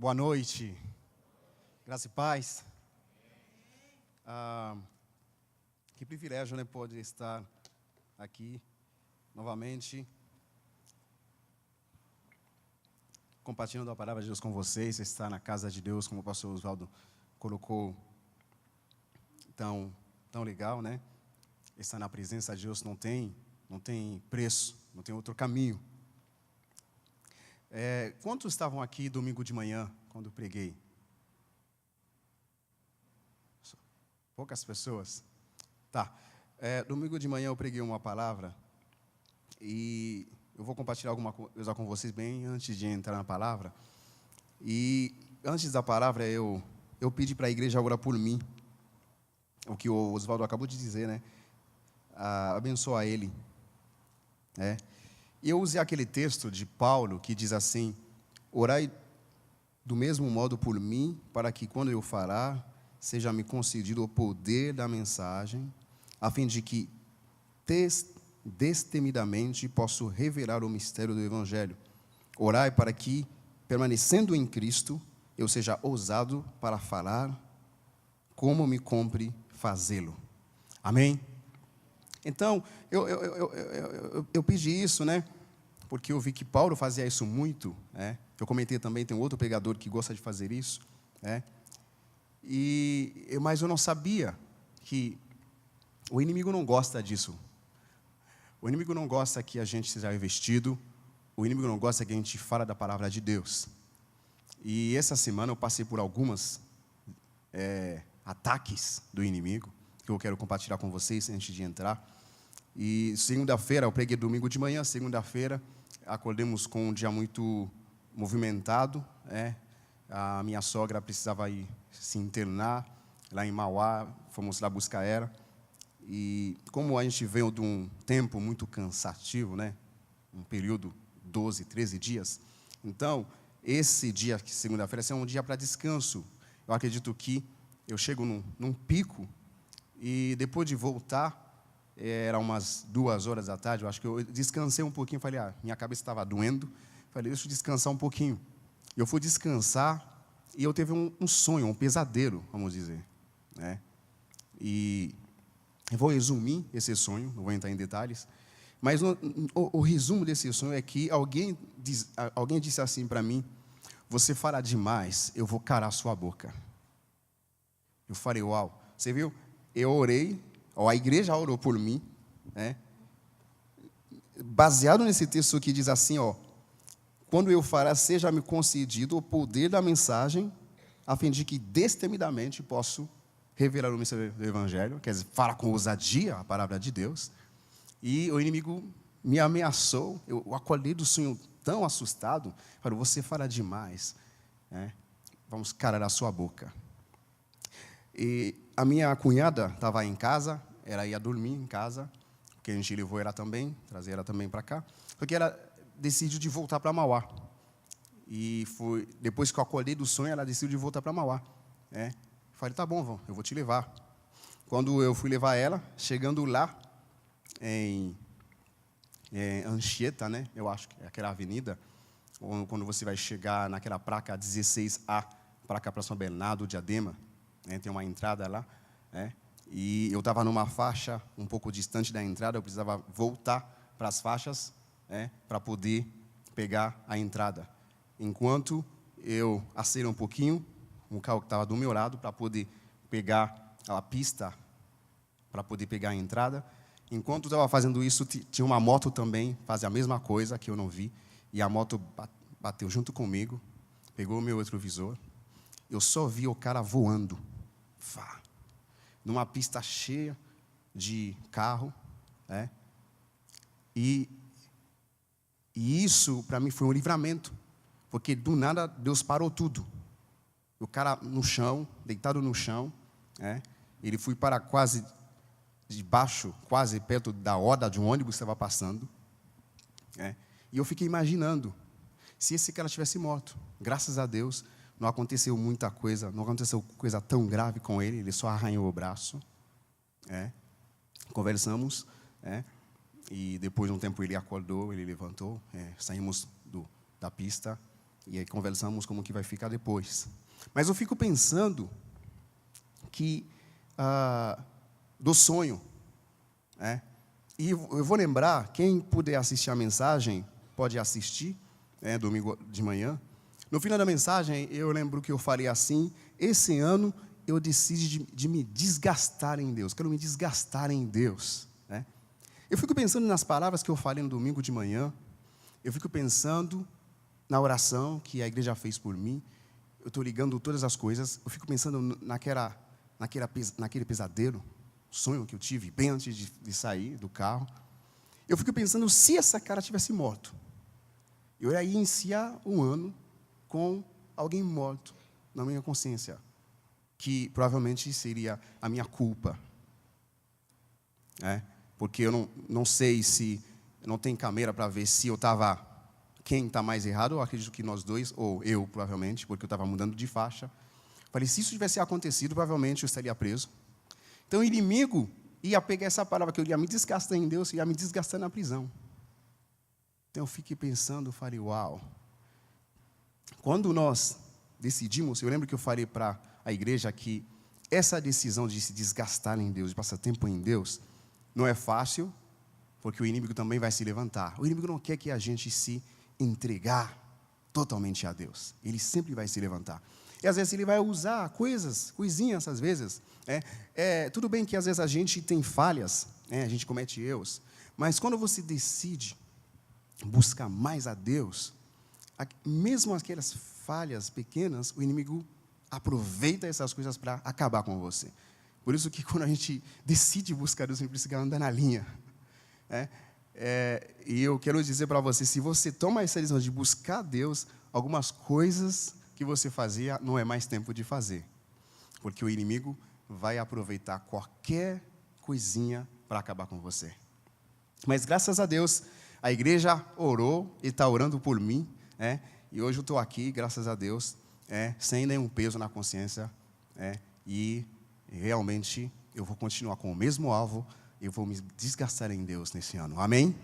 Boa noite, graça e paz. Que privilégio, né, poder estar aqui novamente, compartilhando a palavra de Deus com vocês, estar na casa de Deus, como o pastor Oswaldo colocou, tão legal, né? Estar na presença de Deus não tem preço, não tem outro caminho. Quantos estavam aqui domingo de manhã, quando eu preguei? Poucas pessoas. Tá. Domingo de manhã eu preguei uma palavra e eu vou compartilhar alguma coisa com vocês bem antes de entrar na palavra. E antes da palavra eu pedi para a igreja orar por mim, o que o Oswaldo acabou de dizer, né? Abençoa ele. E eu usei aquele texto de Paulo que diz assim: orai do mesmo modo por mim, para que quando eu falar, seja-me concedido o poder da mensagem, a fim de que destemidamente possa revelar o mistério do Evangelho. Orai para que, permanecendo em Cristo, eu seja ousado para falar como me compre fazê-lo. Amém? Então, eu pedi isso, né? Porque eu vi que Paulo fazia isso muito, né? Eu comentei também, tem um outro pregador que gosta de fazer isso, né? Mas eu não sabia que o inimigo não gosta disso. O inimigo não gosta que a gente seja revestido, o inimigo não gosta que a gente fale da palavra de Deus. E essa semana eu passei por algumas ataques do inimigo, que eu quero compartilhar com vocês antes de entrar. E segunda-feira, eu preguei domingo de manhã, segunda-feira, acordamos com um dia muito movimentado, A minha sogra precisava ir se internar lá em Mauá, fomos lá buscar ela. E como a gente veio de um tempo muito cansativo, né? Um período 12, 13 dias. Então, esse dia, segunda-feira, é um dia para descanso. Eu acredito que eu chego num pico e depois de voltar, era umas 2 horas da tarde, eu acho que eu descansei um pouquinho, falei, minha cabeça estava doendo, falei, deixa eu descansar um pouquinho. Eu fui descansar e eu teve um sonho, um pesadelo, vamos dizer, né? E eu vou resumir esse sonho, não vou entrar em detalhes, mas o resumo desse sonho é que alguém disse assim para mim: você fala demais, eu vou calar sua boca. Eu falei, uau, você viu? Eu orei, a igreja orou por mim, né? Baseado nesse texto que diz assim, quando eu falar, seja-me concedido o poder da mensagem, a fim de que destemidamente posso revelar o mistério do Evangelho, quer dizer, fala com ousadia a palavra de Deus. E o inimigo me ameaçou, eu acordei do sonho tão assustado, falei, você fala demais, né? Vamos calar a sua boca. E a minha cunhada estava em casa, ela ia dormir em casa, porque a gente levou ela também, trazer ela também para cá, porque ela decidiu de voltar para Mauá. E foi depois que eu acordei do sonho, ela decidiu de voltar para Mauá, né? Falei, tá bom, eu vou te levar. Quando eu fui levar ela, chegando lá em Anchieta, né? Eu acho que é aquela avenida, quando você vai chegar naquela placa 16A, placa para São Bernardo, Diadema, né? Tem uma entrada lá, né? E eu estava numa faixa um pouco distante da entrada, eu precisava voltar para as faixas, né? Para poder pegar a entrada. Enquanto eu acelerei um pouquinho, um carro que estava do meu lado, para poder pegar a pista, para poder pegar a entrada. Enquanto eu estava fazendo isso, tinha uma moto também, fazia a mesma coisa, que eu não vi, e a moto bateu junto comigo, pegou o meu retrovisor. Eu só vi o cara voando, numa pista cheia de carro, né? E isso, para mim, foi um livramento, porque do nada Deus parou tudo. O cara no chão, deitado no chão, né? Ele foi para quase debaixo, quase perto da roda de um ônibus que estava passando, né? E eu fiquei imaginando, se esse cara tivesse morto. Graças a Deus, não aconteceu muita coisa, não aconteceu coisa tão grave com ele, ele só arranhou o braço, né? Conversamos, né? E depois de um tempo ele acordou, ele levantou, saímos da pista, E aí conversamos como que vai ficar depois. Mas eu fico pensando que do sonho, né? E eu vou lembrar, quem puder assistir a mensagem, pode assistir, né, domingo de manhã. No final da mensagem, eu lembro que eu falei assim: esse ano eu decidi de me desgastar em Deus, quero me desgastar em Deus, né? Eu fico pensando nas palavras que eu falei no domingo de manhã, eu fico pensando na oração que a igreja fez por mim, eu estou ligando todas as coisas, eu fico pensando naquele pesadelo, sonho que eu tive bem antes de sair do carro. Eu fico pensando, se essa cara tivesse morto, eu ia iniciar um ano com alguém morto na minha consciência, que provavelmente seria a minha culpa, né? Porque eu não sei se, não tem câmera para ver se eu estava, quem está mais errado. Eu acredito que nós dois, ou eu provavelmente, porque eu estava mudando de faixa. Falei, se isso tivesse acontecido, provavelmente eu estaria preso. Então o inimigo ia pegar essa palavra que eu ia me desgastar em Deus, ia me desgastar na prisão. Então eu fiquei pensando, falei, uau. Quando nós decidimos, eu lembro que eu falei para a igreja que essa decisão de se desgastar em Deus, de passar tempo em Deus, não é fácil, porque o inimigo também vai se levantar. O inimigo não quer que a gente se entregar totalmente a Deus. Ele sempre vai se levantar. E às vezes ele vai usar coisinhas às vezes. Tudo bem que às vezes a gente tem falhas, a gente comete erros, mas quando você decide buscar mais a Deus, mesmo aquelas falhas pequenas, o inimigo aproveita essas coisas para acabar com você. Por isso que quando a gente decide buscar Deus, a gente precisa andar na linha. E eu quero dizer para você, se você toma essa decisão de buscar Deus, algumas coisas que você fazia não é mais tempo de fazer. Porque o inimigo vai aproveitar qualquer coisinha para acabar com você. Mas graças a Deus, a igreja orou e está orando por mim, e hoje eu estou aqui, graças a Deus, sem nenhum peso na consciência, e realmente eu vou continuar com o mesmo alvo, eu vou me desgastar em Deus nesse ano. Amém?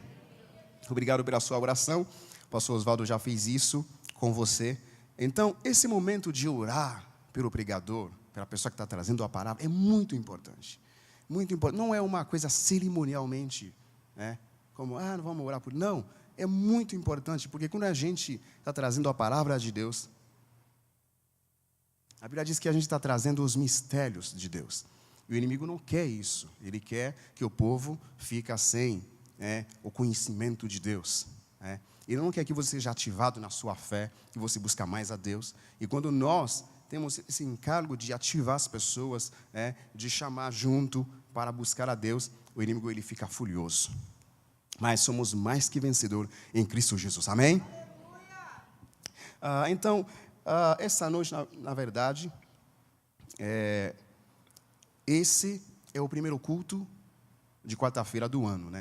Obrigado pela sua oração. O pastor Oswaldo já fez isso com você. Então, esse momento de orar pelo pregador, pela pessoa que está trazendo a palavra, é muito importante. Muito importante. Não é uma coisa cerimonialmente, como, não vamos orar por... Não, é muito importante, porque quando a gente está trazendo a palavra de Deus, a Bíblia diz que a gente está trazendo os mistérios de Deus. E o inimigo não quer isso. Ele quer que o povo fique sem o conhecimento de Deus. Ele não quer que você seja ativado na sua fé, que você busque mais a Deus. E quando nós temos esse encargo de ativar as pessoas, de chamar junto para buscar a Deus, o inimigo ele fica furioso. Mas somos mais que vencedores em Cristo Jesus. Amém? Então, essa noite, na verdade, esse é o primeiro culto de quarta-feira do ano,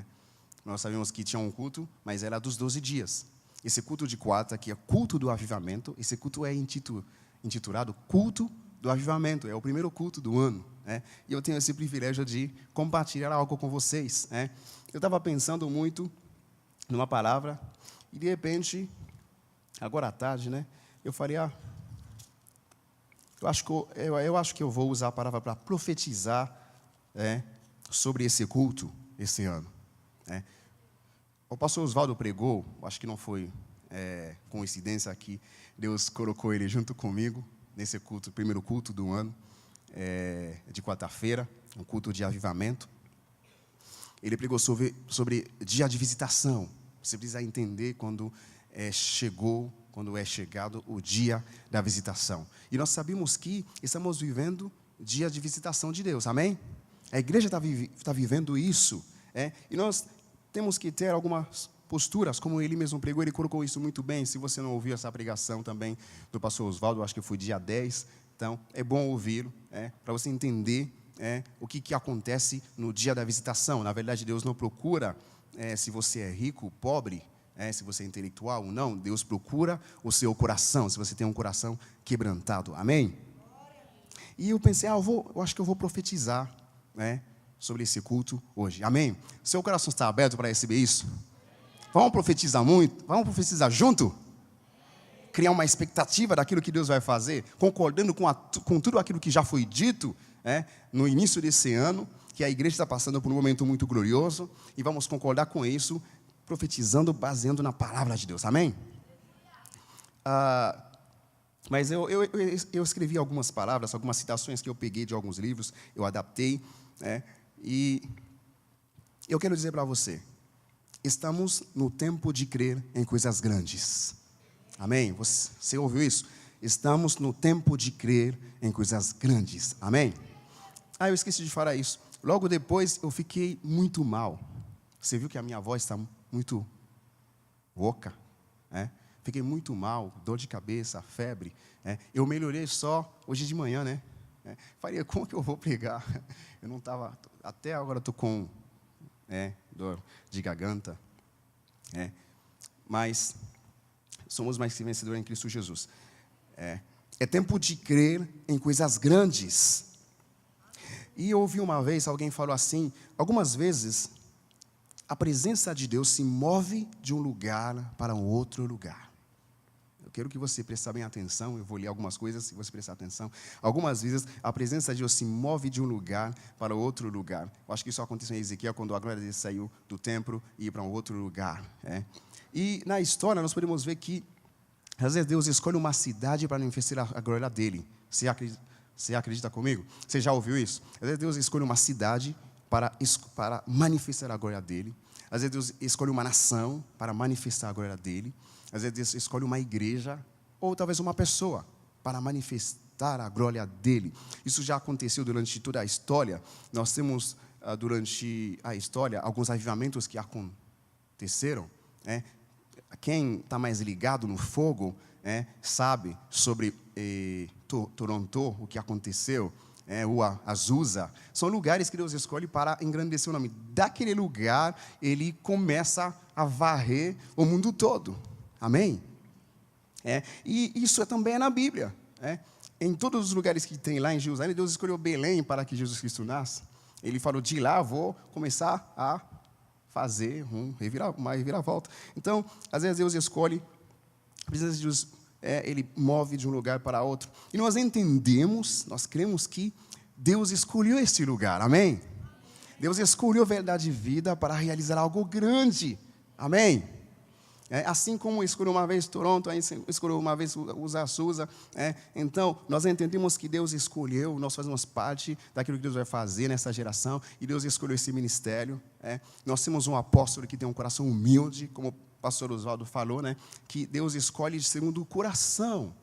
Nós sabemos que tinha um culto, mas era dos 12 dias. Esse culto de quarta, que é culto do avivamento, esse culto é intitulado Culto do Avivamento. É o primeiro culto do ano, E eu tenho esse privilégio de compartilhar algo com vocês, Eu estava pensando muito numa palavra, e de repente, agora à tarde, eu falei, eu acho que eu vou usar a palavra para profetizar sobre esse culto esse ano. O pastor Oswaldo pregou, acho que não foi coincidência que Deus colocou ele junto comigo nesse culto, primeiro culto do ano, de quarta-feira, um culto de avivamento. Ele pregou sobre dia de visitação. Você precisa entender quando é chegado o dia da visitação. E nós sabemos que estamos vivendo dia de visitação de Deus, amém? A igreja está vivendo isso, e nós temos que ter algumas posturas, como ele mesmo pregou, ele colocou isso muito bem. Se você não ouviu essa pregação também do pastor Oswaldo, acho que foi dia 10, então é bom ouvi-lo, para você entender o que acontece no dia da visitação. Na verdade, Deus não procura se você é rico, pobre, se você é intelectual ou não. Deus procura o seu coração, se você tem um coração quebrantado, amém? E eu pensei, eu acho que eu vou profetizar, sobre esse culto hoje, amém? Seu coração está aberto para receber isso? Vamos profetizar muito? Vamos profetizar junto? criar uma expectativa daquilo que Deus vai fazer, concordando com tudo aquilo que já foi dito no início desse ano, que a igreja está passando por um momento muito glorioso, e vamos concordar com isso, profetizando, baseando na palavra de Deus, amém? Mas eu escrevi algumas palavras, algumas citações que eu peguei de alguns livros, eu adaptei, e eu quero dizer para você, estamos no tempo de crer em coisas grandes, amém? Você ouviu isso? Estamos no tempo de crer em coisas grandes, amém? Eu esqueci de falar isso, logo depois eu fiquei muito mal, você viu que a minha voz está muito rouca, Fiquei muito mal, dor de cabeça, febre. Eu melhorei só hoje de manhã, né? Falei, como que eu vou pregar? Eu não estava, até agora estou com dor de garganta. Mas somos mais que vencedores em Cristo Jesus. É tempo de crer em coisas grandes. E eu ouvi uma vez, alguém falou assim, algumas vezes, a presença de Deus se move de um lugar para um outro lugar. Eu quero que você preste bem atenção, eu vou ler algumas coisas, se você prestar atenção. Algumas vezes, a presença de Deus se move de um lugar para outro lugar. Eu acho que isso aconteceu em Ezequiel, quando a glória dele saiu do templo e ia para um outro lugar. E na história, nós podemos ver que, às vezes, Deus escolhe uma cidade para manifestar a glória dele. Você acredita comigo? Você já ouviu isso? Às vezes, Deus escolhe uma cidade para manifestar a glória dele. Às vezes, Deus escolhe uma nação para manifestar a glória dele. Às vezes, Deus escolhe uma igreja, ou talvez uma pessoa, para manifestar a glória dele. Isso já aconteceu durante toda a história. Nós temos, durante a história, alguns avivamentos que aconteceram. Quem está mais ligado no fogo, sabe sobre Toronto, o que aconteceu. O Azusa, são lugares que Deus escolhe para engrandecer o nome. Daquele lugar, ele começa a varrer o mundo todo. Amém? E isso também é na Bíblia. Em todos os lugares que tem lá em Jerusalém, Deus escolheu Belém para que Jesus Cristo nasça. Ele falou, de lá vou começar a fazer uma reviravolta. Então, às vezes Deus escolhe, a presença de Deus, ele move de um lugar para outro. E nós entendemos, nós cremos que Deus escolheu este lugar, amém? Deus escolheu verdade e vida para realizar algo grande, amém? Assim como escolheu uma vez Toronto, escolheu uma vez os Azusa. Então, nós entendemos que Deus escolheu, nós fazemos parte daquilo que Deus vai fazer nessa geração, e Deus escolheu esse ministério. Nós temos um apóstolo que tem um coração humilde, como o pastor Oswaldo falou, que Deus escolhe segundo o coração.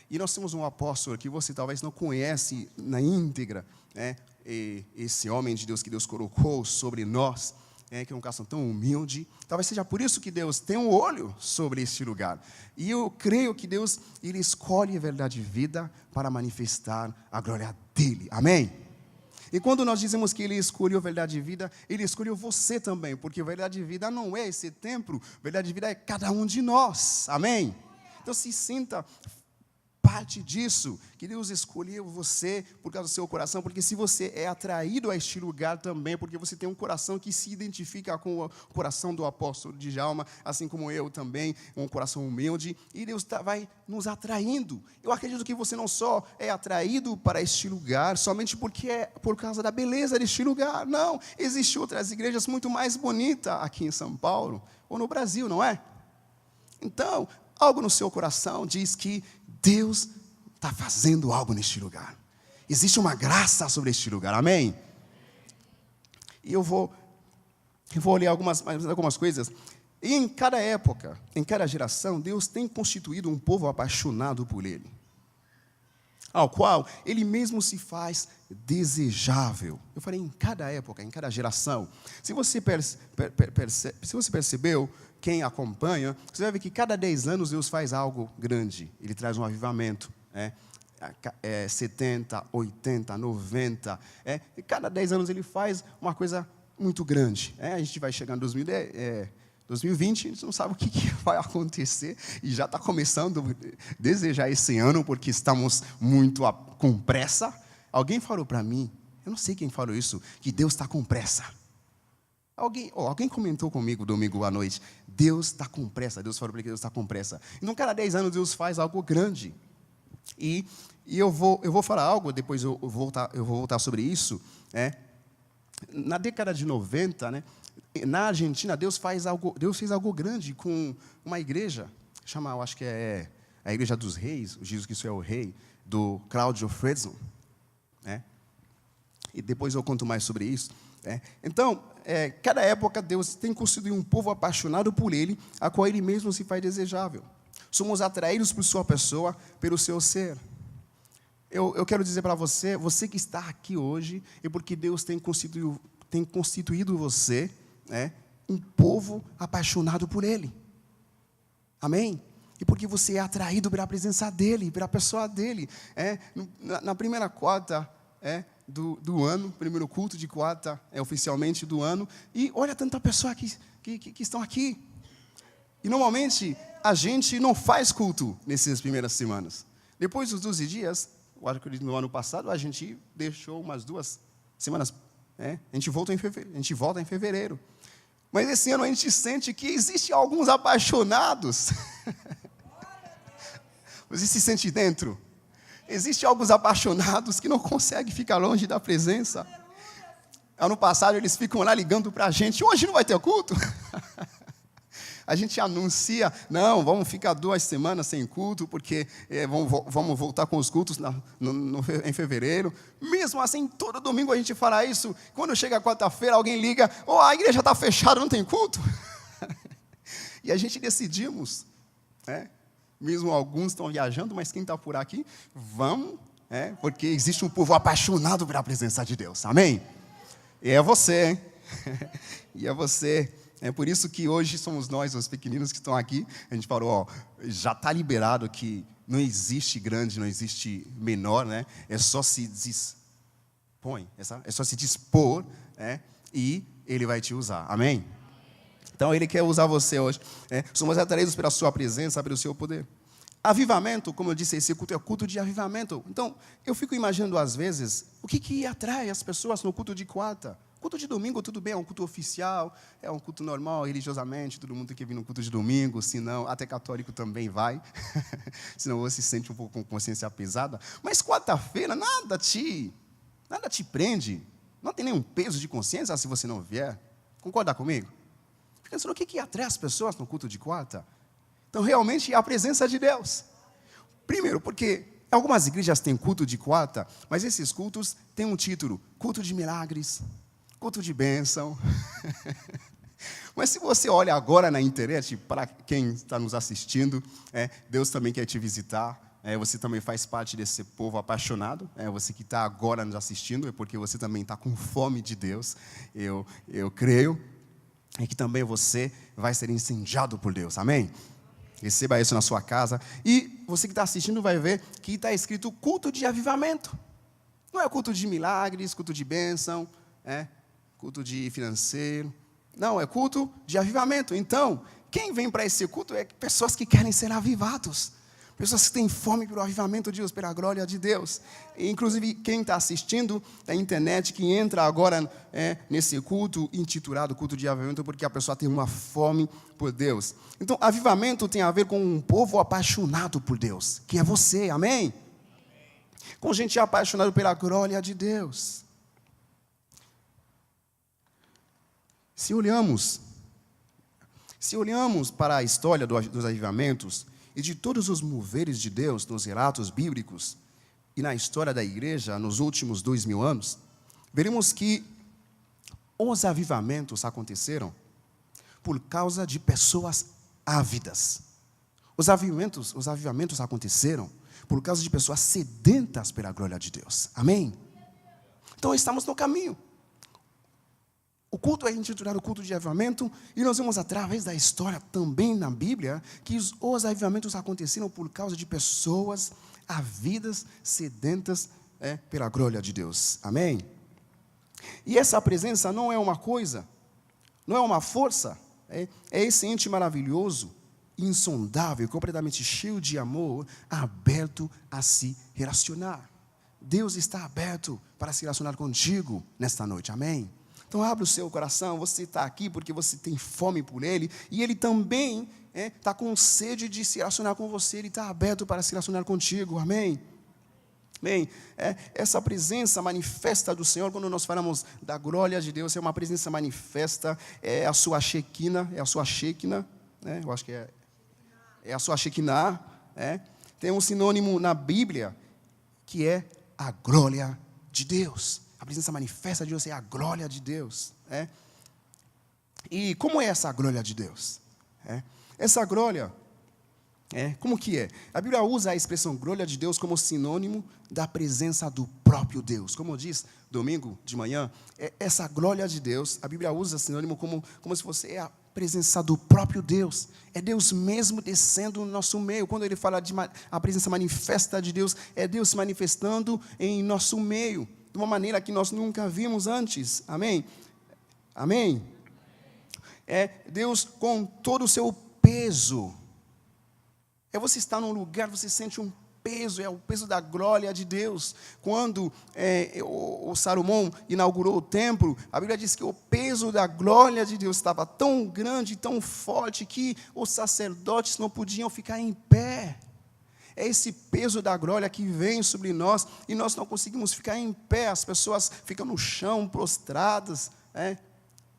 E nós temos um apóstolo que você talvez não conhece na íntegra, esse homem de Deus que Deus colocou sobre nós, que é um coração tão humilde. Talvez seja por isso que Deus tem um olho sobre este lugar. E eu creio que Deus, ele escolhe a verdade e vida para manifestar a glória dele. Amém? E quando nós dizemos que ele escolheu a verdade e vida, ele escolheu você também, porque a verdade e vida não é esse templo, a verdade e vida é cada um de nós. Amém? Então se sinta parte disso, que Deus escolheu você por causa do seu coração, porque se você é atraído a este lugar também, porque você tem um coração que se identifica com o coração do apóstolo Djalma, assim como eu também, um coração humilde, e Deus vai nos atraindo. Eu acredito que você não só é atraído para este lugar, somente porque é por causa da beleza deste lugar, não, existem outras igrejas muito mais bonitas aqui em São Paulo, ou no Brasil, não é? Então, algo no seu coração diz que Deus está fazendo algo neste lugar. Existe uma graça sobre este lugar, amém? E eu vou ler algumas coisas. E em cada época, em cada geração, Deus tem constituído um povo apaixonado por Ele, ao qual Ele mesmo se faz desejável. Eu falei em cada época, em cada geração. Se você percebeu, quem acompanha, você vai ver que cada 10 anos Deus faz algo grande. Ele traz um avivamento. 70, 80, 90. E cada 10 anos Ele faz uma coisa muito grande. A gente vai chegar em 2020, a gente não sabe o que vai acontecer. E já está começando a desejar esse ano, porque estamos muito com pressa. Alguém falou para mim, eu não sei quem falou isso, que Deus está com pressa. Alguém comentou comigo domingo à noite, Deus está com pressa. Deus falou para ele que Deus está com pressa. Então, cada 10 anos, Deus faz algo grande. E eu vou falar algo, depois eu vou voltar sobre isso. Na década de 90, né, na Argentina, Deus fez algo grande com uma igreja, eu acho que é a Igreja dos Reis, o Jesus Cristo é o Rei, do Cláudio Fredson. E depois eu conto mais sobre isso. Então, cada época, Deus tem constituído um povo apaixonado por Ele, a qual Ele mesmo se faz desejável. Somos atraídos por sua pessoa, pelo seu ser. Eu quero dizer para você, você que está aqui hoje, é porque Deus tem constituído você, um povo apaixonado por Ele. Amém? E porque você é atraído pela presença dEle, pela pessoa dEle. Na primeira quarta do ano, primeiro culto de quarta, oficialmente do ano, e olha tanta pessoa que estão aqui. E normalmente, a gente não faz culto nessas primeiras semanas. Depois dos 12 dias, eu acho que no ano passado, a gente deixou umas 2 semanas, a gente volta em fevereiro. Mas esse ano a gente sente que existem alguns apaixonados. Você se sente dentro? Existem alguns apaixonados que não conseguem ficar longe da presença. Ano passado eles ficam lá ligando para a gente, hoje não vai ter culto? A gente anuncia, não, vamos ficar 2 semanas sem culto, porque vamos voltar com os cultos em fevereiro. Mesmo assim, todo domingo a gente fala isso. Quando chega a quarta-feira, alguém liga, a igreja está fechada, não tem culto? E a gente decidimos, mesmo alguns estão viajando, mas quem está por aqui, vamos, porque existe um povo apaixonado pela presença de Deus, amém? E é você, e é você. É por isso que hoje somos nós, os pequeninos que estão aqui, a gente falou, já está liberado que não existe grande, não existe menor, é só se dispõe, é só se dispor, e Ele vai te usar, amém? Então, Ele quer usar você hoje. Somos atraídos pela sua presença, pelo seu poder. Avivamento, como eu disse, esse culto é culto de avivamento. Então, eu fico imaginando às vezes, o que atrai as pessoas no culto de quarta? Culto de domingo, tudo bem, é um culto oficial, é um culto normal, religiosamente, todo mundo tem que vir no culto de domingo, senão, até católico também vai, senão você se sente um pouco com consciência pesada. Mas quarta-feira, nada te prende, não tem nenhum peso de consciência se você não vier. Concorda comigo? Fica pensando, o que atrai as pessoas no culto de quarta? Então, realmente, é a presença de Deus. Primeiro, porque algumas igrejas têm culto de quarta, mas esses cultos têm um título, culto de milagres, culto de bênção. Mas se você olha agora na internet, para quem está nos assistindo, Deus também quer te visitar. Você também faz parte desse povo apaixonado. Você que está agora nos assistindo, é porque você também está com fome de Deus. Eu creio que também você vai ser incendiado por Deus. Amém? Receba isso na sua casa. E você que está assistindo vai ver que está escrito culto de avivamento. Não é culto de milagres, culto de bênção, culto de financeiro. Não, é culto de avivamento. Então, quem vem para esse culto é pessoas que querem ser avivados. Pessoas que têm fome pelo avivamento de Deus, pela glória de Deus. E, inclusive, quem está assistindo da internet, que entra agora nesse culto intitulado culto de avivamento, porque a pessoa tem uma fome por Deus. Então, avivamento tem a ver com um povo apaixonado por Deus, que é você, amém? Com gente apaixonada pela glória de Deus. Se olhamos para a história dos avivamentos e de todos os moveres de Deus nos relatos bíblicos e na história da igreja nos últimos 2000 anos, veremos que os avivamentos aconteceram por causa de pessoas ávidas. Os avivamentos aconteceram por causa de pessoas sedentas pela glória de Deus. Amém? Então, estamos no caminho. O culto é intitulado culto de avivamento, e nós vemos através da história também na Bíblia que os avivamentos aconteceram por causa de pessoas ávidas, sedentas pela glória de Deus. Amém? E essa presença não é uma coisa, não é uma força, é esse ente maravilhoso, insondável, completamente cheio de amor, aberto a se relacionar. Deus está aberto para se relacionar contigo nesta noite. Amém? Então abre o seu coração, você está aqui porque você tem fome por Ele, e Ele também está com sede de se relacionar com você, Ele está aberto para se relacionar contigo, amém? Bem, essa presença manifesta do Senhor, quando nós falamos da glória de Deus, é uma presença manifesta, é a sua Shekinah, né? Eu acho que é a sua Shekinah, tem um sinônimo na Bíblia, que é a glória de Deus. A presença manifesta de Deus é a glória de Deus. E como é essa glória de Deus? Essa glória, como que é? A Bíblia usa a expressão glória de Deus como sinônimo da presença do próprio Deus. Como diz domingo de manhã, essa glória de Deus, a Bíblia usa sinônimo como se fosse a presença do próprio Deus. É Deus mesmo descendo no nosso meio. Quando ele fala de a presença manifesta de Deus, é Deus se manifestando em nosso meio, de uma maneira que nós nunca vimos antes. Amém? Amém? É Deus com todo o seu peso. Você estar num lugar, você sente um peso, é o peso da glória de Deus. Quando o Salomão inaugurou o templo, a Bíblia diz que o peso da glória de Deus estava tão grande, tão forte, que os sacerdotes não podiam ficar em pé. É esse peso da glória que vem sobre nós, e nós não conseguimos ficar em pé, as pessoas ficam no chão, prostradas,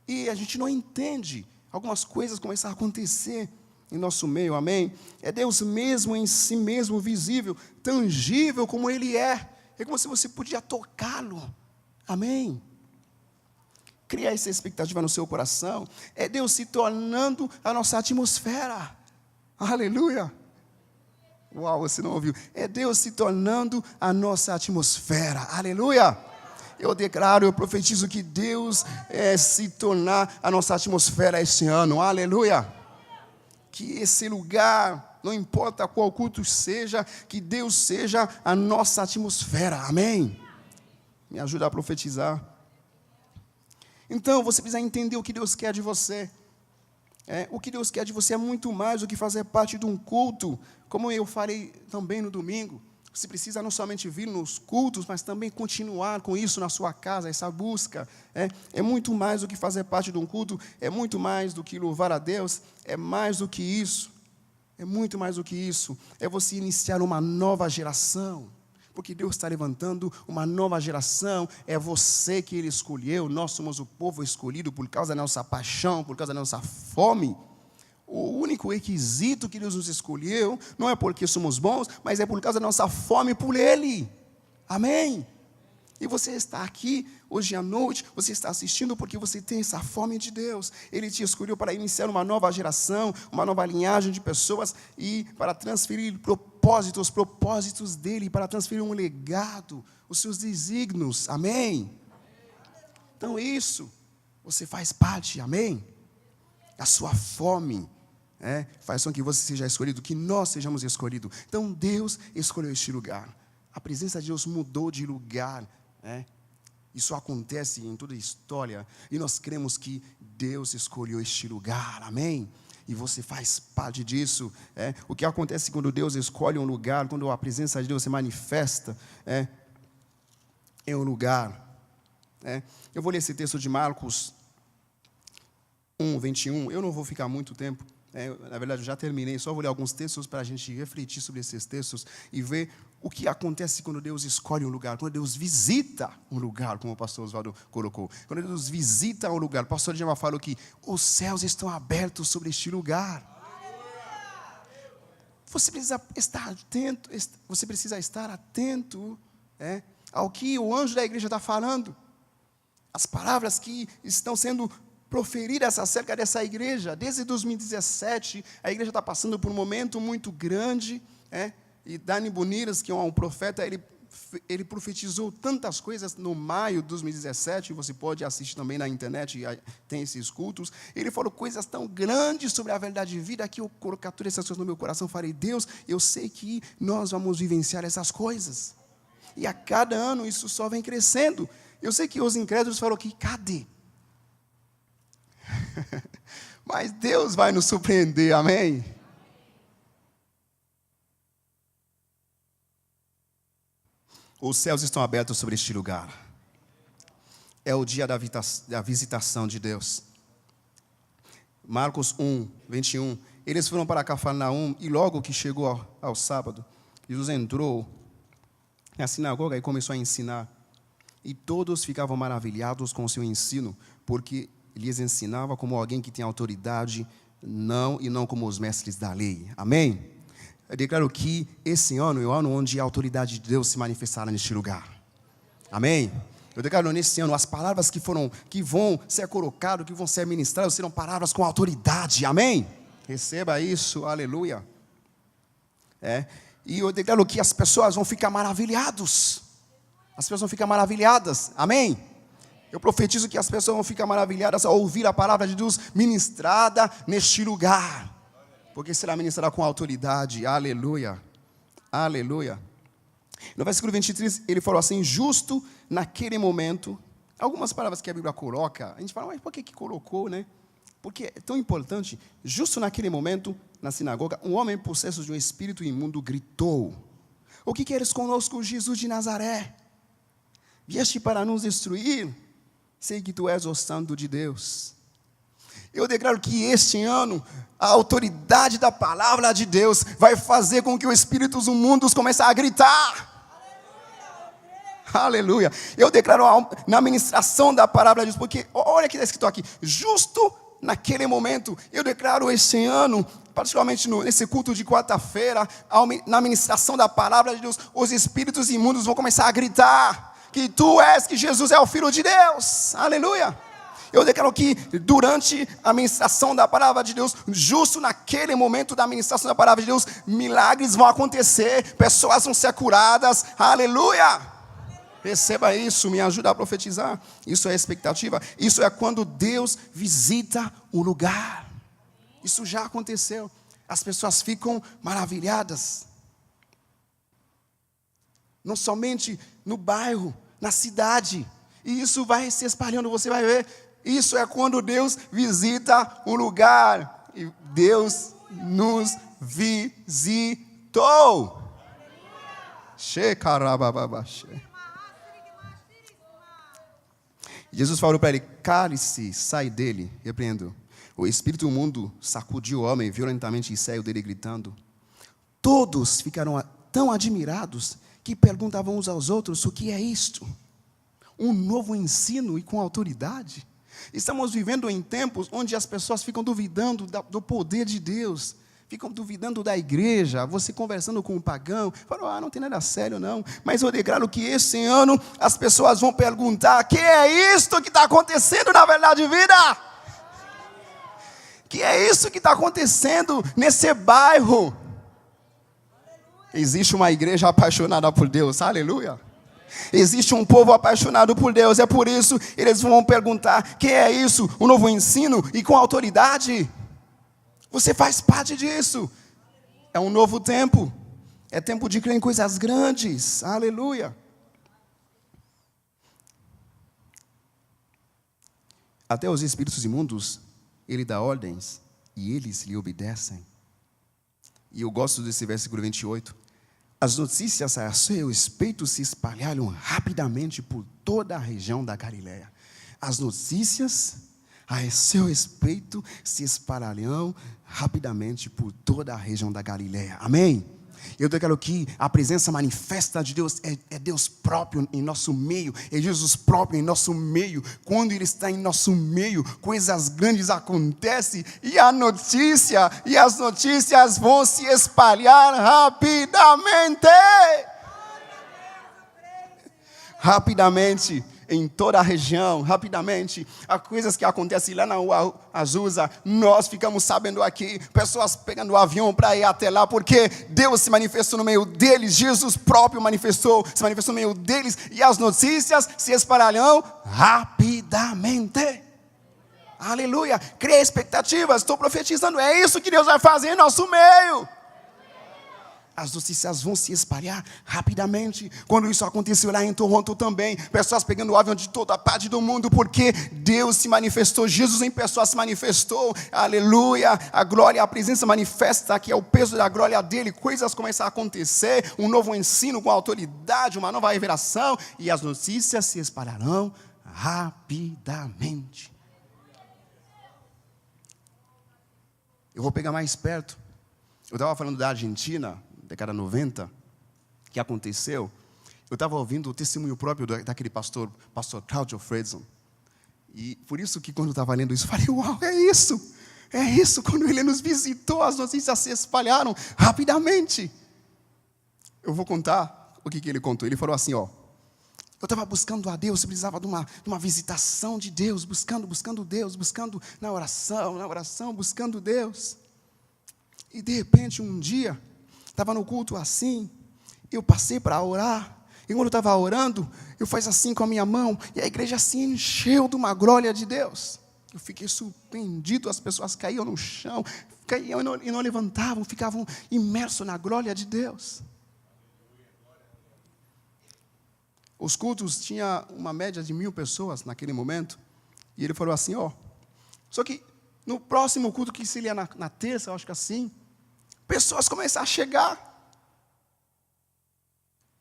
e a gente não entende. Algumas coisas começam a acontecer em nosso meio, amém? É Deus mesmo em si mesmo, visível, tangível como Ele é. É como se você podia tocá-lo, amém? Cria essa expectativa no seu coração. É Deus se tornando a nossa atmosfera, aleluia. Uau, você não ouviu? É Deus se tornando a nossa atmosfera, aleluia. Eu declaro, eu profetizo que Deus se tornar a nossa atmosfera este ano, aleluia. Que esse lugar, não importa qual culto seja, que Deus seja a nossa atmosfera, amém? Me ajuda a profetizar. Então, você precisa entender o que Deus quer de você. O que Deus quer de você é muito mais do que fazer parte de um culto, como eu falei também no domingo. Você precisa não somente vir nos cultos, mas também continuar com isso na sua casa, essa busca. É muito mais do que fazer parte de um culto, é muito mais do que louvar a Deus, é mais do que isso. É muito mais do que isso. É você iniciar uma nova geração, porque Deus está levantando uma nova geração. É você que Ele escolheu. Nós somos o povo escolhido por causa da nossa paixão, por causa da nossa fome. O único requisito que Deus nos escolheu não é porque somos bons, mas é por causa da nossa fome por Ele. Amém? E você está aqui hoje à noite, você está assistindo porque você tem essa fome de Deus. Ele te escolheu para iniciar uma nova geração, uma nova linhagem de pessoas e para transferir os propósitos dEle, para transferir um legado, os seus desígnios. Amém? Então isso, você faz parte, amém? A sua fome faz com que você seja escolhido, que nós sejamos escolhidos. Então Deus escolheu este lugar. A presença de Deus mudou de lugar. Isso acontece em toda a história. E nós cremos que Deus escolheu este lugar. Amém? E você faz parte disso. O que acontece quando Deus escolhe um lugar, quando a presença de Deus se manifesta em um lugar. Eu vou ler esse texto de Marcos 1:21. Eu não vou ficar muito tempo. Na verdade, eu já terminei. Só vou ler alguns textos para a gente refletir sobre esses textos e ver o que acontece quando Deus escolhe um lugar, quando Deus visita um lugar, como o pastor Oswaldo colocou. Quando Deus visita um lugar, o pastor Djalma falou que os céus estão abertos sobre este lugar. Você precisa estar atento, ao que o anjo da igreja está falando. As palavras que estão sendo proferidas acerca dessa igreja. Desde 2017, a igreja está passando por um momento muito grande. E Dani Boniras, que é um profeta, ele profetizou tantas coisas no maio de 2017. Você pode assistir também na internet, tem esses cultos. Ele falou coisas tão grandes sobre a verdade de vida que eu coloquei todas essas coisas no meu coração. Falei, Deus, eu sei que nós vamos vivenciar essas coisas. E a cada ano isso só vem crescendo. Eu sei que os incrédulos falaram que cadê? Mas Deus vai nos surpreender, amém? Os céus estão abertos sobre este lugar. é o dia da visitação de Deus. Marcos 1, 21. Eles foram para Cafarnaum e logo que chegou ao sábado, Jesus entrou na sinagoga e começou a ensinar. E todos ficavam maravilhados com o seu ensino, porque lhes ensinava como alguém que tem autoridade, não como os mestres da lei. Amém? Eu declaro que esse ano é o ano onde a autoridade de Deus se manifestará neste lugar. Amém? Eu declaro nesse ano, as palavras que vão ser colocadas, que vão ser ministradas, serão palavras com autoridade. Amém? Receba isso, aleluia. E eu declaro que as pessoas vão ficar maravilhadas. As pessoas vão ficar maravilhadas. Amém? Eu profetizo que as pessoas vão ficar maravilhadas ao ouvir a palavra de Deus ministrada neste lugar. Porque será ministrada com autoridade. Aleluia. Aleluia. No versículo 23, ele falou assim: justo naquele momento. Algumas palavras que a Bíblia coloca, a gente fala, mas por que colocou, né? Porque é tão importante. Justo naquele momento, na sinagoga, um homem possesso de um espírito imundo gritou: o que queres conosco, Jesus de Nazaré? Vieste para nos destruir? Sei que tu és o Santo de Deus. Eu declaro que este ano, a autoridade da palavra de Deus vai fazer com que os espíritos imundos comecem a gritar. Aleluia. Eu declaro na ministração da palavra de Deus, porque olha o que está escrito aqui: justo naquele momento. Eu declaro este ano, particularmente nesse culto de quarta-feira, na ministração da palavra de Deus, os espíritos imundos vão começar a gritar que que Jesus é o Filho de Deus. Aleluia. Eu declaro que durante a ministração da palavra de Deus, justo naquele momento da ministração da palavra de Deus, milagres vão acontecer, pessoas vão ser curadas. Aleluia. Receba isso, me ajuda a profetizar. Isso é expectativa. Isso é quando Deus visita o lugar. Isso já aconteceu. As pessoas ficam maravilhadas. Não somente no bairro, na cidade. E isso vai se espalhando, você vai ver. Isso é quando Deus visita o lugar. E Deus nos visitou. Jesus falou para ele: cale-se, sai dele, repreendeu. O espírito imundo sacudiu o homem violentamente e saiu dele gritando. Todos ficaram tão admirados que perguntavam uns aos outros: o que é isto? Um novo ensino e com autoridade? Estamos vivendo em tempos onde as pessoas ficam duvidando do poder de Deus, ficam duvidando da igreja. Você conversando com um pagão, fala: não tem nada sério não. Mas eu declaro que esse ano as pessoas vão perguntar: que é isto que está acontecendo na verdade vida? Que é isso que está acontecendo nesse bairro? Existe uma igreja apaixonada por Deus, aleluia. Existe um povo apaixonado por Deus, é por isso eles vão perguntar: que é isso? Um novo ensino e com autoridade? Você faz parte disso. É um novo tempo. É tempo de crer em coisas grandes. Aleluia. Até os espíritos imundos, ele dá ordens e eles lhe obedecem. E eu gosto desse versículo 28. As notícias a seu respeito se espalharam rapidamente por toda a região da Galileia. As notícias a seu respeito se espalharão rapidamente por toda a região da Galileia. Amém? Eu declaro que a presença manifesta de Deus é Deus próprio em nosso meio, é Jesus próprio em nosso meio. Quando Ele está em nosso meio, coisas grandes acontecem e as notícias vão se espalhar rapidamente. Rapidamente. Em toda a região, rapidamente. Há coisas que acontecem lá na Rua Azusa, nós ficamos sabendo aqui, pessoas pegando o avião para ir até lá, porque Deus se manifestou no meio deles, Jesus próprio se manifestou no meio deles, e as notícias se espalharão rapidamente. Aleluia. Cria expectativas, estou profetizando, é isso que Deus vai fazer em nosso meio. As notícias vão se espalhar rapidamente. Quando isso aconteceu lá em Toronto também, pessoas pegando o avião de toda a parte do mundo, porque Deus se manifestou, Jesus em pessoa se manifestou. Aleluia. A glória, a presença manifesta, que é o peso da glória dele. Coisas começam a acontecer, um novo ensino com autoridade, uma nova revelação, e as notícias se espalharão rapidamente. Eu vou pegar mais perto. Eu estava falando da Argentina, década 90, que aconteceu. Eu estava ouvindo o testemunho próprio daquele pastor Claudio Fredson. E por isso que quando eu estava lendo isso, eu falei, uau, é isso. É isso, quando ele nos visitou, as notícias se espalharam rapidamente. Eu vou contar o que ele contou. Ele falou assim, ó. Eu estava buscando a Deus, eu precisava de uma visitação de Deus, buscando Deus, buscando na oração, buscando Deus. E de repente, um dia, estava no culto assim, eu passei para orar. E quando eu estava orando, eu fiz assim com a minha mão, e a igreja se encheu de uma glória de Deus. Eu fiquei surpreendido, as pessoas caíam no chão, caíam e não levantavam, ficavam imersos na glória de Deus. Os cultos tinham uma média de 1.000 pessoas naquele momento, e ele falou assim, ó, só que no próximo culto, que seria na terça, eu acho que assim, pessoas começaram a chegar.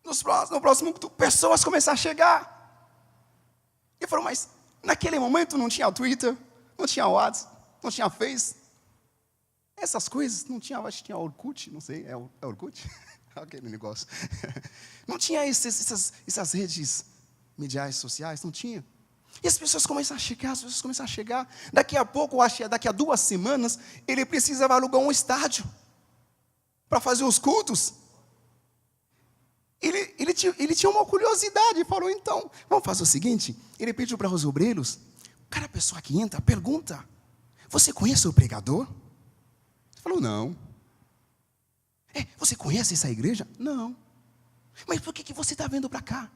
No próximo culto, pessoas começaram a chegar. Ele falou, mas naquele momento não tinha Twitter, não tinha WhatsApp, não tinha Face. Essas coisas, não tinha, acho que tinha Orkut, não sei, é Orkut? Aquele negócio. Não tinha essas redes mediais sociais, não tinha. E as pessoas começaram a chegar, Daqui a pouco, acho que daqui a 2 semanas, ele precisava alugar um estádio para fazer os cultos. Ele tinha uma curiosidade, falou, então, vamos fazer o seguinte, ele pediu para os obreiros, cada pessoa que entra, pergunta, você conhece o pregador? Ele falou, não. Você conhece essa igreja? Não. Mas por que você está vindo para cá?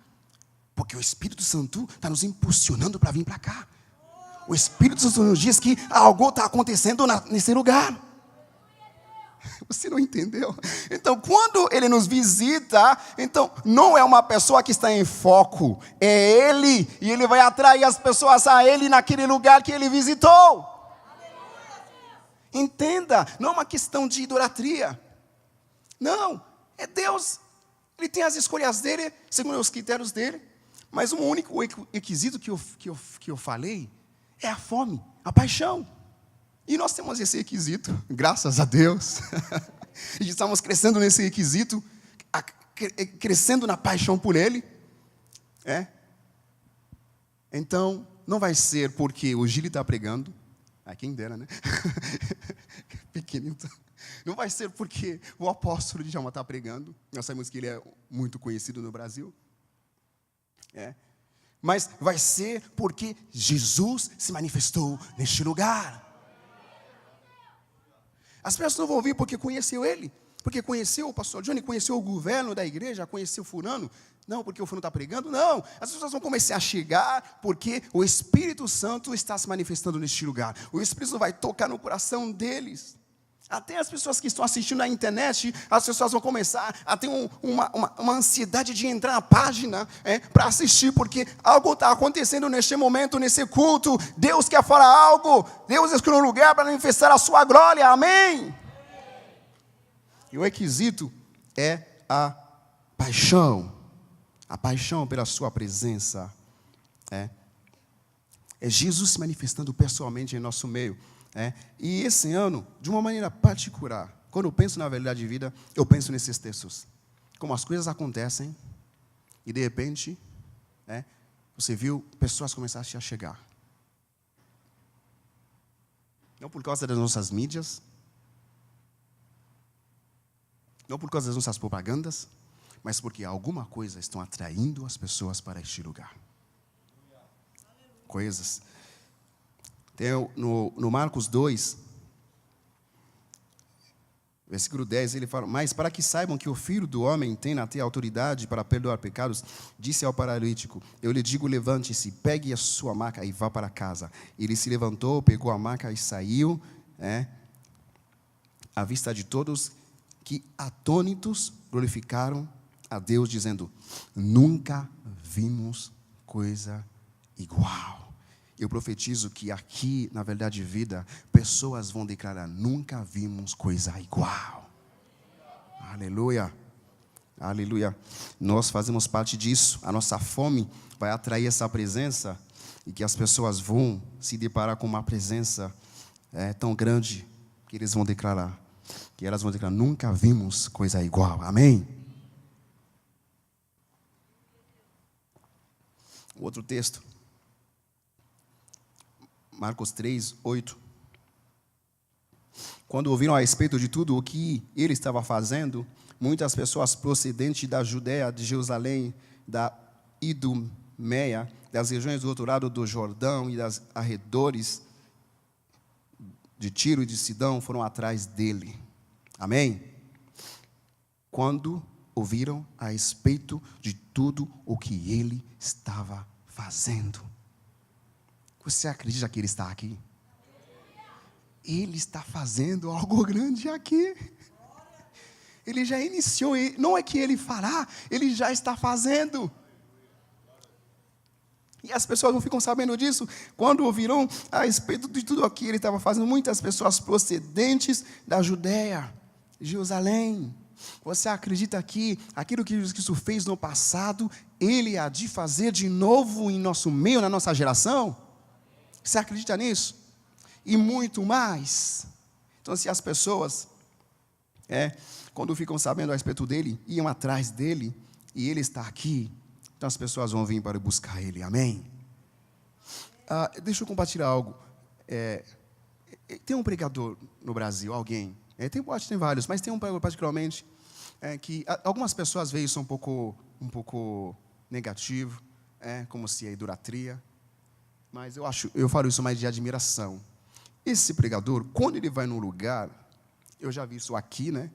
Porque o Espírito Santo está nos impulsionando para vir para cá. O Espírito Santo nos diz que algo está acontecendo nesse lugar. Você não entendeu? Então, quando ele nos visita, então, não é uma pessoa que está em foco, é ele, e ele vai atrair as pessoas a ele naquele lugar que ele visitou. Entenda, não é uma questão de idolatria. Não, é Deus. Ele tem as escolhas dele, segundo os critérios dele. Mas um único requisito que eu falei é a fome, a paixão. E nós temos esse requisito, graças a Deus. E estamos crescendo nesse requisito, crescendo na paixão por Ele. Então, não vai ser porque o Gili está pregando. Quem dera, né? Pequenino. Não vai ser porque o apóstolo Djalma está pregando. Nós sabemos que ele é muito conhecido no Brasil. Mas vai ser porque Jesus se manifestou neste lugar. As pessoas não vão vir porque conheceu ele, porque conheceu o pastor Johnny, conheceu o governo da igreja, conheceu o fulano. Não, porque o fulano está pregando. Não, as pessoas vão começar a chegar porque o Espírito Santo está se manifestando neste lugar. O Espírito Santo vai tocar no coração deles. Até as pessoas que estão assistindo na internet, as pessoas vão começar a ter uma ansiedade de entrar na página para assistir, porque algo está acontecendo neste momento, nesse culto. Deus quer falar algo, Deus escolheu um lugar para manifestar a sua glória, amém? E o requisito é a paixão pela sua presença. É Jesus se manifestando pessoalmente em nosso meio. E esse ano, de uma maneira particular, quando eu penso na verdade de vida, eu penso nesses textos. Como as coisas acontecem, e de repente, você viu pessoas começarem a chegar. Não por causa das nossas mídias, não por causa das nossas propagandas, mas porque alguma coisa estão atraindo as pessoas para este lugar. Coisas. Tem no Marcos 2, versículo 10, ele fala, mas para que saibam que o Filho do Homem tem até autoridade para perdoar pecados, disse ao paralítico, eu lhe digo, levante-se, pegue a sua maca e vá para casa. Ele se levantou, pegou a maca e saiu, à vista de todos, que atônitos glorificaram a Deus, dizendo, nunca vimos coisa igual. Eu profetizo que aqui, na verdade de vida, pessoas vão declarar, nunca vimos coisa igual. Aleluia. Aleluia. Nós fazemos parte disso. A nossa fome vai atrair essa presença. e que as pessoas vão se deparar com uma presença tão grande que eles vão declarar, que elas vão declarar, nunca vimos coisa igual. Amém? Outro texto, Marcos 3, 8. Quando ouviram a respeito de tudo o que ele estava fazendo, muitas pessoas procedentes da Judéia, de Jerusalém, da Idumeia, das regiões do outro lado do Jordão e das arredores de Tiro e de Sidão foram atrás dele. Amém? Quando ouviram a respeito de tudo o que ele estava fazendo. Você acredita que ele está aqui? Ele está fazendo algo grande aqui. Ele já iniciou, não é que ele fará, ele já está fazendo. E as pessoas não ficam sabendo disso. Quando ouviram a respeito de tudo aquilo que ele estava fazendo, muitas pessoas procedentes da Judéia, Jerusalém. Você acredita que aquilo que Jesus Cristo fez no passado, ele há de fazer de novo em nosso meio, na nossa geração? Você acredita nisso? E muito mais. Então, se as pessoas, quando ficam sabendo a respeito dele, iam atrás dele, e ele está aqui, então as pessoas vão vir para buscar ele. Amém? Deixa eu compartilhar algo. Tem um pregador no Brasil, alguém, tem vários, mas tem um pregador particularmente, que algumas pessoas veem isso um pouco negativo, como se é idolatria, mas eu falo isso mais de admiração. Esse pregador, quando ele vai num lugar, eu já vi isso aqui, né?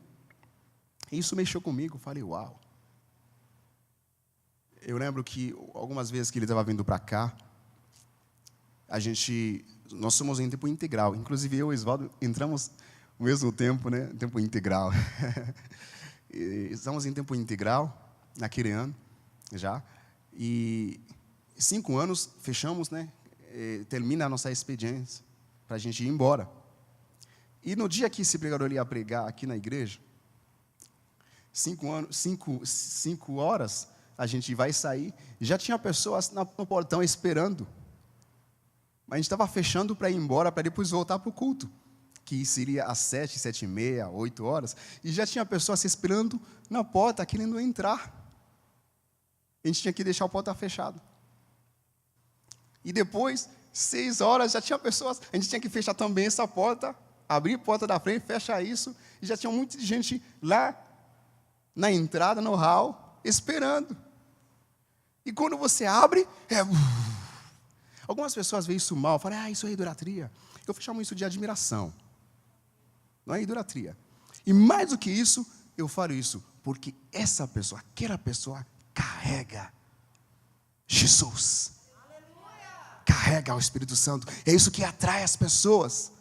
E isso mexeu comigo, eu falei, uau. Eu lembro que algumas vezes que ele estava vindo para cá, nós somos em tempo integral. Inclusive eu e o Osvaldo entramos ao mesmo tempo, né? Tempo integral. Estamos em tempo integral, naquele ano, já. E 5 anos, fechamos, né? Termina a nossa expediência, para a gente ir embora. E no dia que esse pregador ia pregar aqui na igreja, 5 horas, a gente vai sair, já tinha pessoas no portão esperando. Mas a gente estava fechando para ir embora, para depois voltar para o culto, que seria às 7, 7h30, 8 horas, e já tinha pessoas esperando na porta, querendo entrar. A gente tinha que deixar o portão fechado. E depois, 6 horas, já tinha pessoas, a gente tinha que fechar também essa porta, abrir a porta da frente, fechar isso, e já tinha muita gente lá, na entrada, no hall, esperando. E quando você abre, algumas pessoas veem isso mal, falam, isso é idolatria. Eu chamo isso de admiração. Não é idolatria. E mais do que isso, eu falo isso, porque essa pessoa, aquela pessoa, carrega Jesus. Carrega o Espírito Santo. É isso que atrai as pessoas.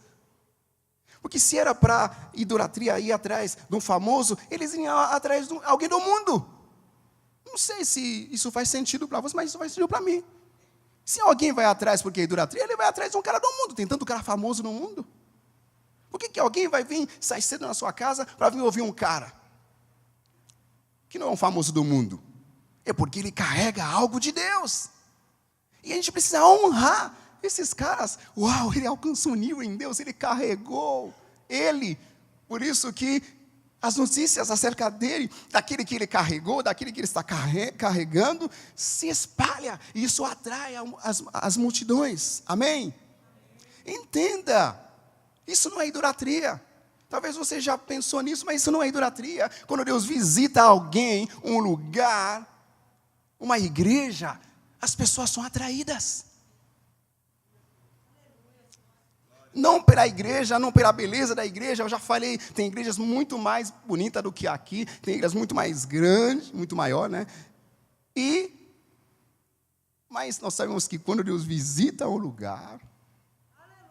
Porque se era para idolatria ir atrás de um famoso, eles iam atrás de alguém do mundo. Não sei se isso faz sentido para você, mas isso faz sentido para mim. Se alguém vai atrás porque é idolatria, ele vai atrás de um cara do mundo. Tem tanto cara famoso no mundo. Por que alguém vai vir, sair cedo na sua casa para vir ouvir um cara que não é um famoso do mundo? É porque ele carrega algo de Deus. E a gente precisa honrar esses caras. Uau, ele alcançou um nível em Deus, ele carregou. Por isso que as notícias acerca dele, daquele que ele carregou, daquele que ele está carregando, se espalha. E isso atrai as multidões. Amém? Entenda, isso não é idolatria. Talvez você já pensou nisso, mas isso não é idolatria. Quando Deus visita alguém, um lugar, uma igreja, as pessoas são atraídas. Não pela igreja, não pela beleza da igreja. Eu já falei, tem igrejas muito mais bonitas do que aqui. Tem igrejas muito mais grandes, muito maior, né? Mas nós sabemos que quando Deus visita um lugar,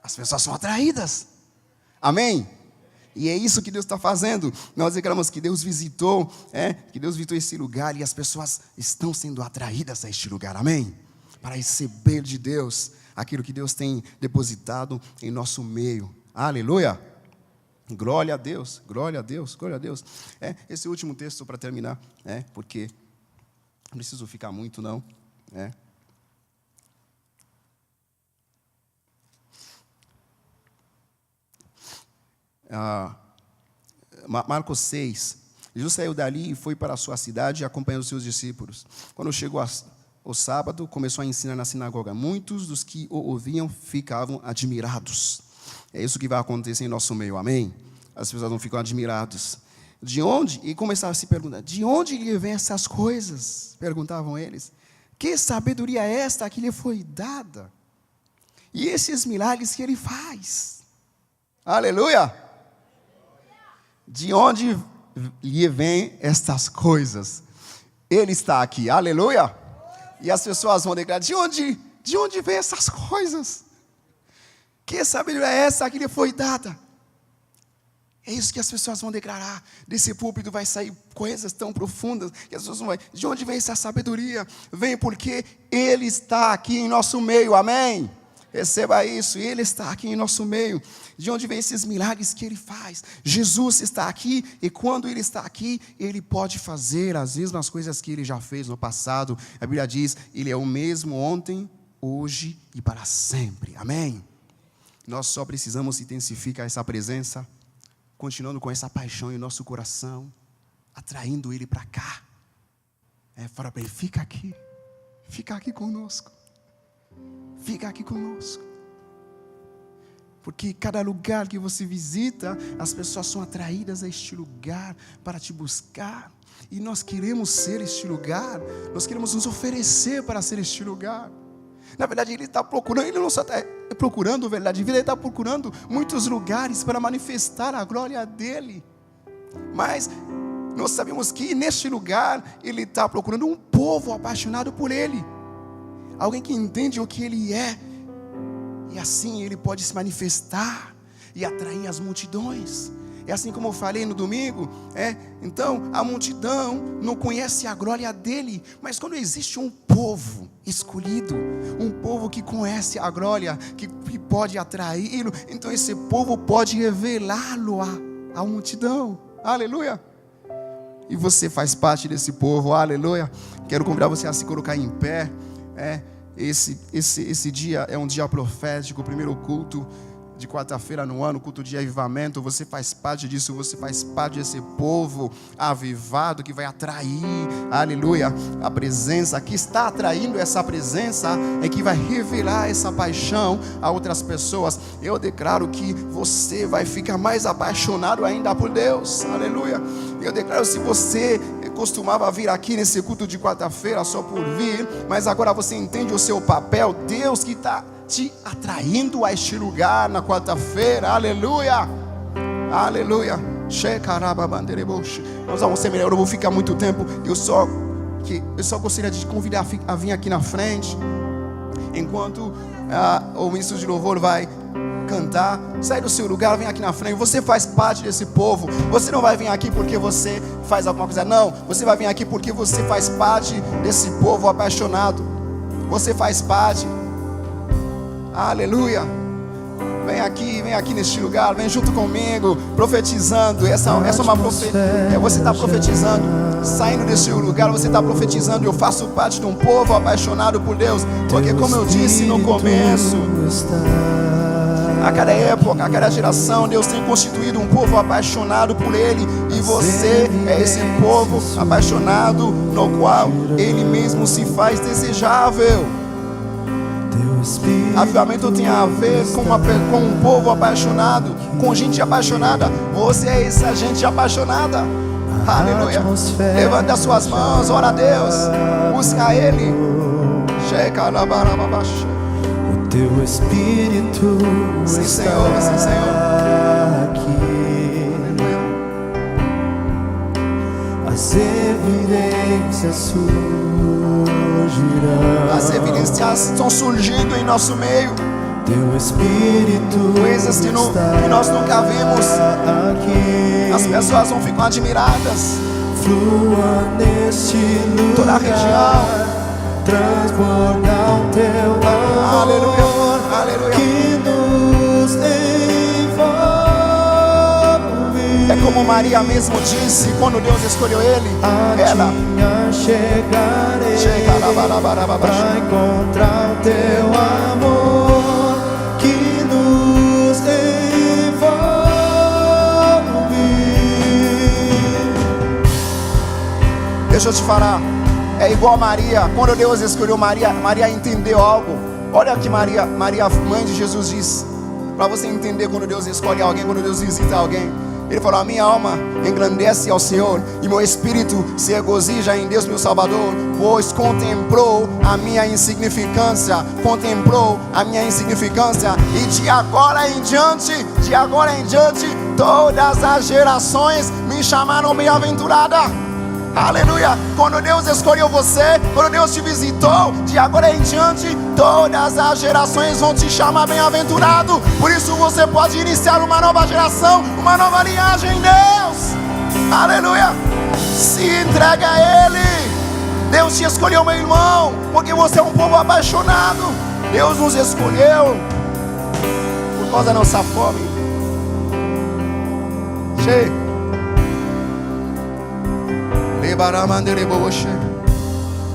as pessoas são atraídas. Amém? E é isso que Deus está fazendo. Nós declaramos que Deus visitou, que Deus visitou esse lugar e as pessoas estão sendo atraídas a este lugar. Amém? Para receber de Deus aquilo que Deus tem depositado em nosso meio. Aleluia! Glória a Deus, glória a Deus, glória a Deus. Esse último texto para terminar, porque não preciso ficar muito, não. Marcos 6. Jesus saiu dali e foi para a sua cidade acompanhando os seus discípulos. Quando chegou o sábado, começou a ensinar na sinagoga. Muitos dos que o ouviam ficavam admirados. É isso que vai acontecer em nosso meio, amém? As pessoas não ficam admiradas. De onde? E começaram a se perguntar, de onde lhe vêm essas coisas? Perguntavam eles. Que sabedoria é esta que lhe foi dada? E esses milagres que ele faz? Aleluia! De onde lhe vêm estas coisas? Ele está aqui, aleluia! E as pessoas vão declarar, de onde vêm essas coisas? Que sabedoria é essa que lhe foi dada? É isso que as pessoas vão declarar. Desse púlpito vai sair coisas tão profundas que as pessoas vão dizer, de onde vem essa sabedoria? Vem porque Ele está aqui em nosso meio, amém? Receba isso, Ele está aqui em nosso meio. De onde vem esses milagres que Ele faz? Jesus está aqui e quando Ele está aqui, Ele pode fazer as mesmas coisas que Ele já fez no passado. A Bíblia diz, Ele é o mesmo ontem, hoje e para sempre, amém? Nós só precisamos intensificar essa presença, continuando com essa paixão em nosso coração, atraindo Ele para cá. Fala para Ele, fica aqui conosco. Fica aqui conosco. Porque cada lugar que você visita, as pessoas são atraídas a este lugar para te buscar. E nós queremos ser este lugar. Nós queremos nos oferecer para ser este lugar. Na verdade, Ele está procurando, Ele não só está procurando verdade de vida, Ele está procurando muitos lugares para manifestar a glória dEle. Mas nós sabemos que neste lugar, Ele está procurando um povo apaixonado por Ele. Alguém que entende o que Ele é. E assim Ele pode se manifestar e atrair as multidões. É assim como eu falei no domingo. Então a multidão não conhece a glória dEle. Mas quando existe um povo escolhido, um povo que conhece a glória, que pode atraí-lo, então esse povo pode revelá-lo à multidão. Aleluia. E você faz parte desse povo, aleluia. Quero convidar você a se colocar em pé. Esse dia é um dia profético, o primeiro culto de quarta-feira no ano, culto de avivamento. Você faz parte disso, você faz parte desse povo avivado que vai atrair, aleluia, a presença, que está atraindo essa presença, é que vai revelar essa paixão a outras pessoas. Eu declaro que você vai ficar mais apaixonado ainda por Deus, aleluia. Eu declaro, se você costumava vir aqui nesse culto de quarta-feira só por vir, mas agora você entende o seu papel, Deus que está te atraindo a este lugar na quarta-feira, aleluia, aleluia. Nós vamos ser melhor, eu não vou ficar muito tempo, eu só gostaria de te convidar a vir aqui na frente, enquanto o ministro de louvor vai cantar. Sai do seu lugar, vem aqui na frente. Você faz parte desse povo. Você não vai vir aqui porque você faz alguma coisa, não. Você vai vir aqui porque você faz parte desse povo apaixonado. Você faz parte. Aleluia. Vem aqui neste lugar, vem junto comigo, profetizando. Essa é uma profecia. Você está profetizando, saindo desse lugar, você está profetizando. Eu faço parte de um povo apaixonado por Deus, porque como eu disse no começo, a cada época, a cada geração, Deus tem constituído um povo apaixonado por Ele. E você é esse povo apaixonado no qual Ele mesmo se faz desejável. Avivamento tem a ver com um povo apaixonado, com gente apaixonada. Você é essa gente apaixonada. Aleluia. Levanta as suas mãos, ora a Deus, busca Ele. O teu Espírito sim, está Senhor, sim, Senhor. aqui. As evidências surgirão. As evidências estão surgindo em nosso meio. Teu Espírito coisas que nós nunca vimos. Aqui. As pessoas vão ficar admiradas. Flua neste lugar. Toda a região. Transbordar o teu amor. Aleluia, aleluia. Que nos envolve. É como Maria mesmo disse, quando Deus escolheu ele, ela chegarei para encontrar o teu amor que nos envolve. Deixa eu te falar. É igual a Maria. Quando Deus escolheu Maria, Maria entendeu algo. Olha o que Maria, mãe de Jesus, diz. Para você entender quando Deus escolhe alguém, quando Deus visita alguém. Ele falou: a minha alma engrandece ao Senhor, e meu espírito se regozija em Deus meu Salvador, pois contemplou a minha insignificância. Contemplou a minha insignificância. E de agora em diante, todas as gerações me chamaram bem-aventurada. Aleluia. Quando Deus escolheu você, quando Deus te visitou, de agora em diante, todas as gerações vão te chamar bem-aventurado. Por isso você pode iniciar uma nova geração, uma nova linhagem em Deus. Aleluia. Se entrega a Ele. Deus te escolheu, meu irmão, porque você é um povo apaixonado. Deus nos escolheu por causa da nossa fome. Cheio.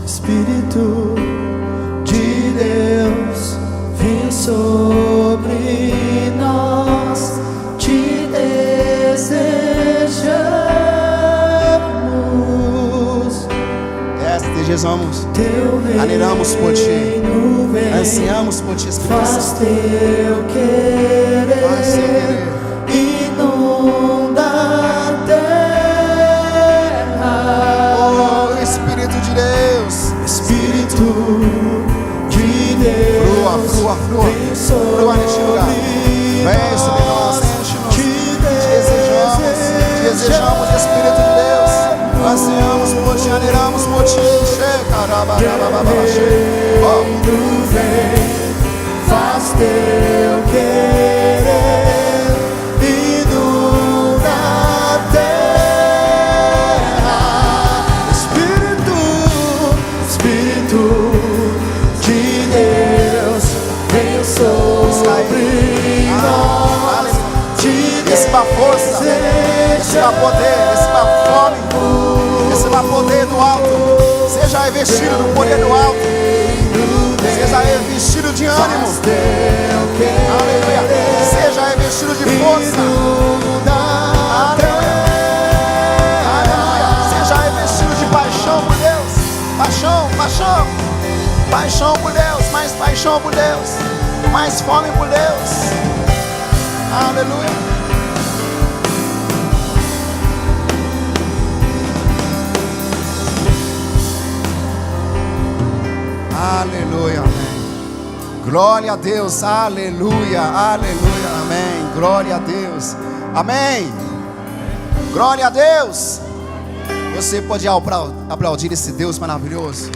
Espírito de Deus, vem sobre nós, te desejamos. Desejamos, anelamos por ti, ansiamos por ti, Espírito Santo. Faz teu querer, inunda a terra. Oh, Espírito de Deus, Espírito de Deus, flua neste lugar. Vem sobre nós, enche-nos. Te desejamos, Espírito de Deus. Ansiamos por ti, anelamos por ti. Faz teu querer, inunda a terra. Espírito de Deus, vem sobre nós. Receba força, receba poder, receba fome, receba poder do alto. Seja revestido do poder do alto. Seja revestido de ânimo. Aleluia. Seja revestido de força. Aleluia. Aleluia. Seja revestido de paixão por Deus. Paixão. Paixão por Deus. Mais paixão por Deus. Mais fome por Deus. Aleluia. Aleluia, amém. Glória a Deus, aleluia, aleluia, amém. Glória a Deus, amém. Glória a Deus. Você pode aplaudir esse Deus maravilhoso.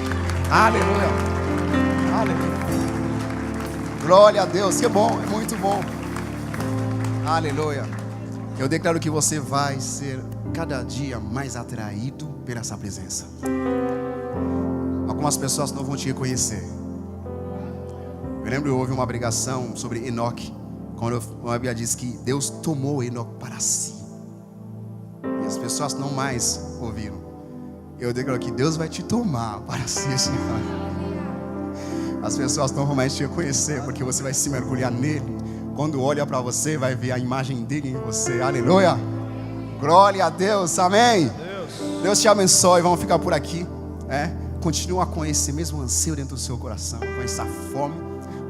Aleluia, aleluia. Glória a Deus, que bom, é muito bom. Aleluia. Eu declaro que você vai ser cada dia mais atraído pela essa presença. Algumas pessoas não vão te reconhecer. Eu lembro que houve uma pregação sobre Enoque, quando a Bíblia diz que Deus tomou Enoque para si, e as pessoas não mais ouviram. Eu declaro que Deus vai te tomar para si, Senhor. As pessoas não vão mais te reconhecer, porque você vai se mergulhar nele. Quando olha para você, vai ver a imagem dele em você. Aleluia. Glória a Deus, amém. Deus te abençoe. Vamos ficar por aqui, Continua com esse mesmo anseio dentro do seu coração, com essa fome,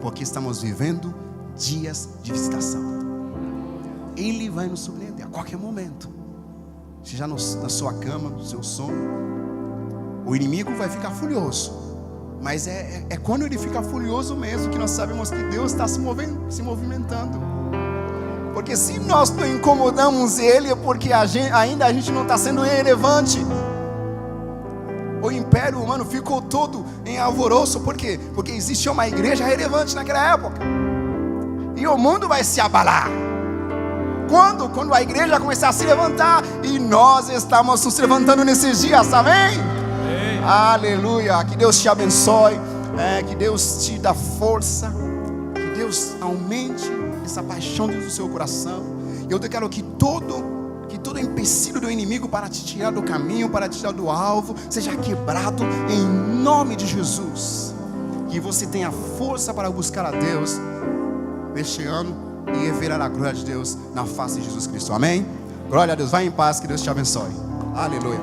porque estamos vivendo dias de visitação. Ele vai nos surpreender a qualquer momento. Seja na sua cama, no seu sono. O inimigo vai ficar furioso, mas é quando ele fica furioso mesmo que nós sabemos que Deus está se movimentando. Porque se nós não incomodamos ele, é porque ainda a gente não está sendo relevante. O império humano ficou todo em alvoroço. Por quê? Porque existia uma igreja relevante naquela época. E o mundo vai se abalar. Quando a igreja começar a se levantar. E nós estamos nos levantando nesses dias, amém? Aleluia. Que Deus te abençoe. Que Deus te dá força. Que Deus aumente essa paixão dentro do seu coração. Eu declaro que todo empecilho do inimigo para te tirar do caminho, para te tirar do alvo, seja quebrado em nome de Jesus. Que você tenha força para buscar a Deus neste ano e revelar a glória de Deus na face de Jesus Cristo, amém? Glória a Deus, vai em paz, que Deus te abençoe. Aleluia.